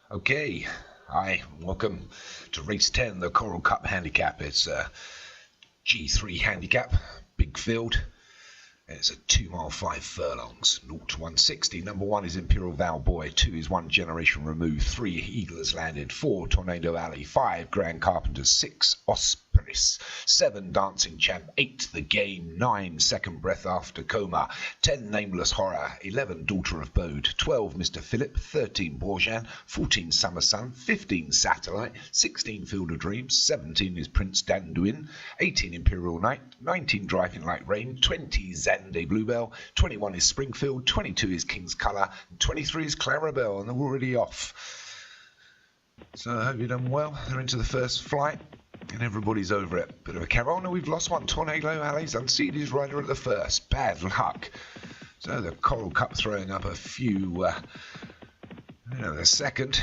Okay, hi, welcome to race 10, the Coral Cup Handicap. It's a G3 handicap, big field. It's a 2 mile 5 furlongs, 0 to 160. Number 1 is Imperial Val Boy, 2 is One Generation Removed, 3 Eagle Has Landed, 4 Tornado Alley, 5 Grand Carpenters, 6 Ospreys, 7 Dancing Champ, 8 The Game, 9 Second Breath After Coma, 10 Nameless Horror, 11 Daughter of Bode, 12 Mr. Philip, 13 Bourjan, 14 Summer Sun, 15 Satellite, 16 Field of Dreams, 17 is Prince Danduin, 18 Imperial Knight, 19 Driving Like Rain, 20 Zande Bluebell, 21 is Springfield, 22 is King's Colour, and 23 is Clarabelle, and they're already off. So I hope you've done well. They're into the first flight, and everybody's over it. Bit of a carry. Oh no, we've lost one. Tornado Alley's unseated his rider at the first. Bad luck. So the Coral Cup throwing up a few, the second.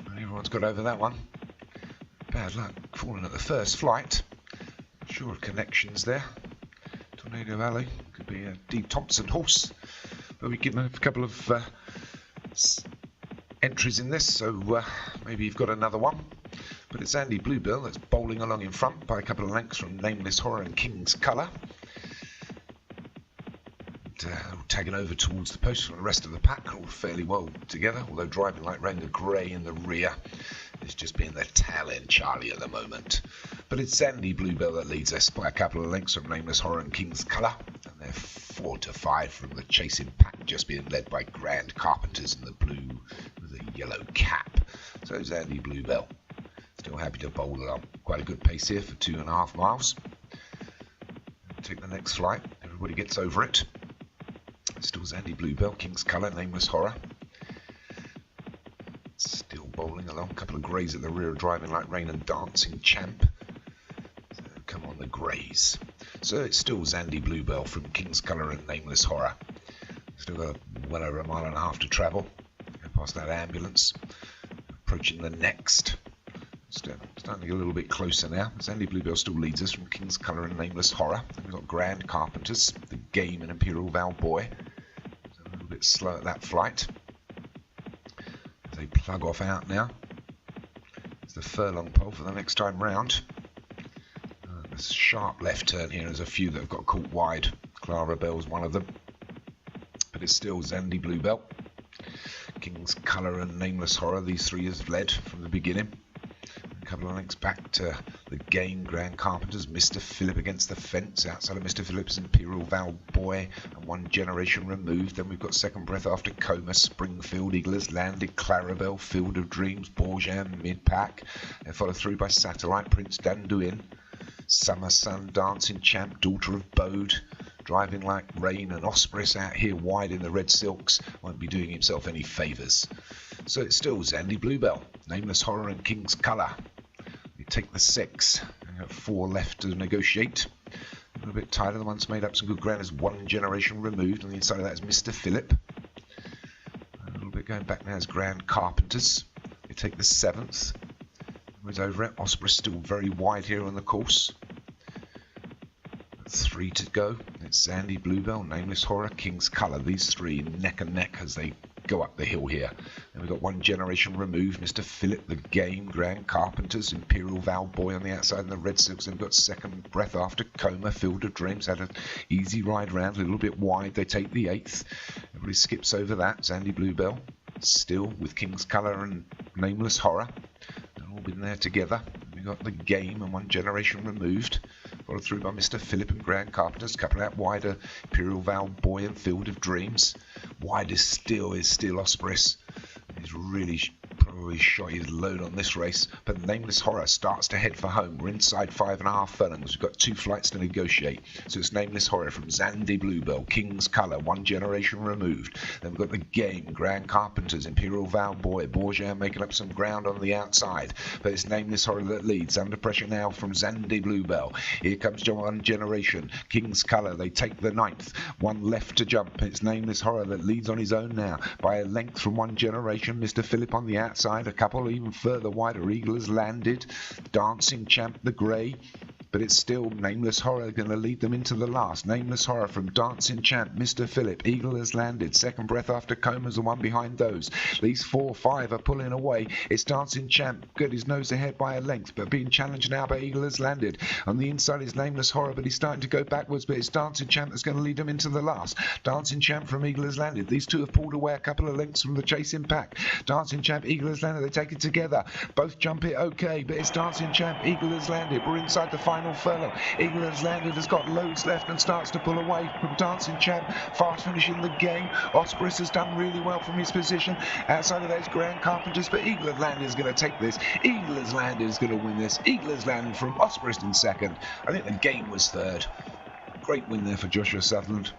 Everyone's got over that one. Bad luck falling at the first flight. Sure connections there. Tornado Alley could be a D. Thompson horse, but we give him a couple of entries in this, so maybe you've got another one. But it's Andy Bluebell that's bowling along in front by a couple of lengths from Nameless Horror and King's Colour. Tagging over towards the post from the rest of the pack, all fairly well together, although Driving Like Rain, the grey in the rear, is just being the tail end Charlie at the moment. But it's Sandy Bluebell that leads us by a couple of lengths from Nameless Horror and King's Colour, and they're 4 to 5 from the chasing pack, just being led by Grand Carpenters in the blue with a yellow cap. So it's Andy Bluebell. Still happy to bowl along. Quite a good pace here for 2.5 miles. Take the next flight. Everybody gets over it. Still Zandy Bluebell, King's Colour, Nameless Horror. Still bowling along. A couple of greys at the rear, Driving Like Rain and Dancing Champ. So come on, the greys. So it's still Zandy Bluebell from King's Colour and Nameless Horror. Still got well over 1.5 miles to travel. Go past that ambulance. Approaching the next. Starting to get a little bit closer now. Zandy Bluebell still leads us from King's Colour and Nameless Horror. Then we've got Grand Carpenters, The Game and Imperial Val Boy. So a little bit slow at that flight. As they plug off out now. It's the furlong pole for the next time round. There's a sharp left turn here. There's a few that have got caught wide. Clara Bell's one of them. But it's still Zandy Bluebell, King's Colour and Nameless Horror. These three has led from the beginning. A couple of lengths back to The Game, Grand Carpenters, Mr. Philip against the fence. Outside of Mr. Philip's Imperial Val Boy and One Generation Removed. Then we've got Second Breath After Coma, Springfield, Eagle Has Landed, Clarabelle, Field of Dreams, Bourjan, mid-pack. They're followed through by Satellite, Prince Danduin, Summer Sun, Dancing Champ, Daughter of Bode, Driving Like Rain, and Ospreys out here wide in the red silks. Won't be doing himself any favours. So it's still Zandy Bluebell, Nameless Horror and King's Colour. We take the 6. We've got 4 left to negotiate. A little bit tighter. The one's made up some good ground. There's One Generation Removed. On the inside of that is Mr. Philip. A little bit going back now is Grand Carpenters. We take the 7th. Who's over it? Osprey still very wide here on the course. 3 to go. It's Zandy Bluebell, Nameless Horror, King's Colour. These 3 neck and neck as they go up the hill here. Then we've got One Generation Removed, Mr. Philip, The Game, Grand Carpenters, Imperial Val Boy on the outside and the red silks. Then we've got Second Breath After Coma, Field of Dreams. Had an easy ride round, a little bit wide. They take the 8th. Everybody skips over that. Zandy Bluebell still with King's Colour and Nameless Horror. They've all been there together. We've got The Game and One Generation Removed. Followed through by Mr. Philip and Grand Carpenters. A couple out wider, Imperial Val Boy and Field of Dreams. Widest still is Ospreys. He's really probably shot his load on this race, but Nameless Horror starts to head for home. We're inside 5.5 furlongs. We've got 2 flights to negotiate. So it's Nameless Horror from Zandy Bluebell, King's Colour, One Generation Removed. Then we've got The Game, Grand Carpenters, Imperial Val Boy, Bourjan making up some ground on the outside. But it's Nameless Horror that leads. Under pressure now from Zandy Bluebell. Here comes One Generation, King's Colour. They take the 9th. 1 left to jump. It's Nameless Horror that leads on his own now by a length from One Generation. Mr. Philip on the outside. A couple even further wider. Eagle Has Landed. Dancing Champ, the grey. but it's still Nameless Horror going to lead them into the last. Nameless Horror from Dancing Champ, Mr. Phillip, Eagle has landed. Second breath after Coma's the one behind those. These 4, 5 are pulling away. It's Dancing Champ, got his nose ahead by a length, but being challenged now by Eagle has landed. On the inside is Nameless Horror, but he's starting to go backwards, but it's Dancing Champ that's going to lead them into the last. Dancing Champ from Eagle has landed. These two have pulled away a couple of lengths from the chasing pack. Dancing Champ, Eagle has landed. They take it together. Both jump it okay, but it's Dancing Champ, Eagle has landed. We're inside the final furlong. Eagle has landed, has got loads left and starts to pull away from Dancing Champ. Fast finishing the game. Osprey has done really well from his position. Outside of those Grand Carpenters, but Eagle has landed is going to take this. Eagle has landed is going to win this. Eagle has landed from Osprey in second. I think the game was third. Great win there for Joshua Sutherland.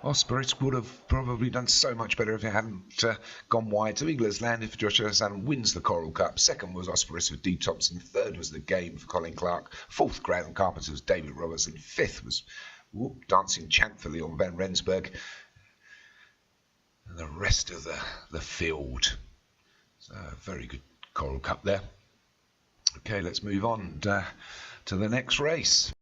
Osprey would have probably done so much better if it hadn't gone wide. So Eagle has landed for Joshua Sutherland, wins the Coral Cup. Second was Osprey with D. Thompson. Third was the game for Colin Clark. Fourth, Grand Carpenter was David Robertson. Fifth was Dancing Champ for Leon van Rensburg. And the rest of the field. So very good Coral Cup there. Okay, let's move on to the next race.